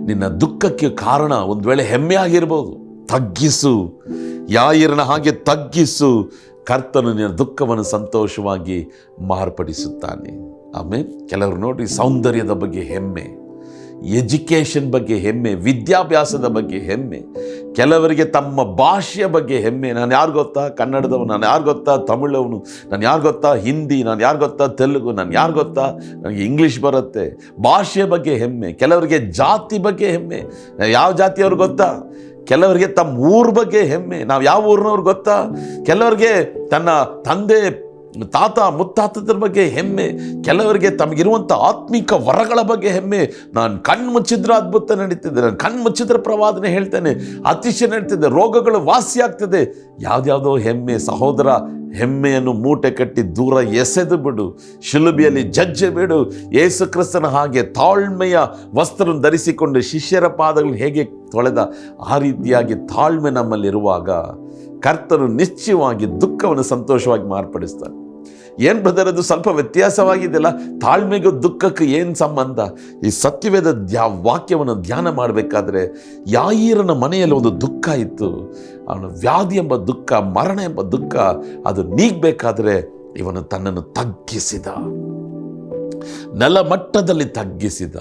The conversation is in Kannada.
ನಿನ್ನ ದುಃಖಕ್ಕೆ ಕಾರಣ ಒಂದು ವೇಳೆ ಹೆಮ್ಮೆ ಆಗಿರ್ಬೋದು. ತಗ್ಗಿಸು, ಯಾಯಿರನ ಹಾಗೆ ತಗ್ಗಿಸು. ಕರ್ತನು ನಿನ್ನ ದುಃಖವನ್ನು ಸಂತೋಷವಾಗಿ ಮಾರ್ಪಡಿಸುತ್ತಾನೆ. ಆಮೇಲೆ ಕೆಲವರು ನೋಡಿ, ಸೌಂದರ್ಯದ ಬಗ್ಗೆ ಹೆಮ್ಮೆ, ಎಜುಕೇಷನ್ ಬಗ್ಗೆ ಹೆಮ್ಮೆ, ವಿದ್ಯಾಭ್ಯಾಸದ ಬಗ್ಗೆ ಹೆಮ್ಮೆ, ಕೆಲವರಿಗೆ ತಮ್ಮ ಭಾಷೆಯ ಬಗ್ಗೆ ಹೆಮ್ಮೆ. ನಾನು ಯಾರು ಗೊತ್ತಾ ಕನ್ನಡದವನು, ನಾನು ಯಾರು ಗೊತ್ತಾ ತಮಿಳವನು, ನಾನು ಯಾರು ಗೊತ್ತಾ ಹಿಂದಿ, ನಾನು ಯಾರು ಗೊತ್ತಾ ತೆಲುಗು, ನಾನು ಯಾರು ಗೊತ್ತಾ ನನಗೆ ಇಂಗ್ಲೀಷ್ ಬರುತ್ತೆ. ಭಾಷೆಯ ಬಗ್ಗೆ ಹೆಮ್ಮೆ. ಕೆಲವರಿಗೆ ಜಾತಿ ಬಗ್ಗೆ ಹೆಮ್ಮೆ, ಯಾವ ಜಾತಿಯವ್ರು ಗೊತ್ತಾ. ಕೆಲವರಿಗೆ ತಮ್ಮ ಊರ ಬಗ್ಗೆ ಹೆಮ್ಮೆ, ನಾವು ಯಾವ ಊರಿನವ್ರು ಗೊತ್ತಾ. ಕೆಲವರಿಗೆ ತನ್ನ ತಂದೆ ತಾತ ಮುತ್ತಾತದ್ರ ಬಗ್ಗೆ ಹೆಮ್ಮೆ. ಕೆಲವರಿಗೆ ತಮಗಿರುವಂಥ ಆತ್ಮಿಕ ವರಗಳ ಬಗ್ಗೆ ಹೆಮ್ಮೆ. ನಾನು ಕಣ್ಣು ಮುಚ್ಚಿದ್ರೆ ಅದ್ಭುತ ನಡೀತಿದೆ, ನಾನು ಕಣ್ಣು ಮುಚ್ಚಿದ್ರೆ ಪ್ರವಾದನೆ ಹೇಳ್ತೇನೆ, ಅತಿಶಯ ನಡೀತಿದೆ, ರೋಗಗಳು ವಾಸಿ ಆಗ್ತದೆ. ಯಾವುದ್ಯಾವುದೋ ಹೆಮ್ಮೆ. ಸಹೋದರ, ಹೆಮ್ಮೆಯನ್ನು ಮೂಟೆ ಕಟ್ಟಿ ದೂರ ಎಸೆದು ಬಿಡು, ಶಿಲುಬೆಯಲ್ಲಿ ಜಜ್ಜೆ ಬಿಡು. ಯೇಸು ಕ್ರಿಸ್ತನ ಹಾಗೆ ತಾಳ್ಮೆಯ ವಸ್ತ್ರವನ್ನು ಧರಿಸಿಕೊಂಡು ಶಿಷ್ಯರ ಪಾದಗಳನ್ನು ಹೇಗೆ ತೊಳೆದ ಆ ರೀತಿಯಾಗಿ ತಾಳ್ಮೆ ನಮ್ಮಲ್ಲಿರುವಾಗ ಕರ್ತನು ನಿಶ್ಚಯವಾಗಿ ದುಃಖವನ್ನು ಸಂತೋಷವಾಗಿ ಮಾರ್ಪಡಿಸ್ತಾನೆ. ಏನು ಬ್ರದರ್, ಅದು ಸ್ವಲ್ಪ ವ್ಯತ್ಯಾಸವಾಗಿದೆಯಲ್ಲ, ತಾಳ್ಮೆಗೂ ದುಃಖಕ್ಕೆ ಏನು ಸಂಬಂಧ? ಈ ಸತ್ಯವೇದ ವಾಕ್ಯವನ್ನು ಧ್ಯಾನ ಮಾಡಬೇಕಾದ್ರೆ, ಯಾಯೀರನ ಮನೆಯಲ್ಲಿ ಒಂದು ದುಃಖ ಇತ್ತು. ಅವನ ವ್ಯಾಧಿ ಎಂಬ ದುಃಖ, ಮರಣ ಎಂಬ ದುಃಖ, ಅದು ನೀಗಬೇಕಾದ್ರೆ ಇವನು ತನ್ನನ್ನು ತಗ್ಗಿಸಿದ, ನೆಲಮಟ್ಟದಲ್ಲಿ ತಗ್ಗಿಸಿದ.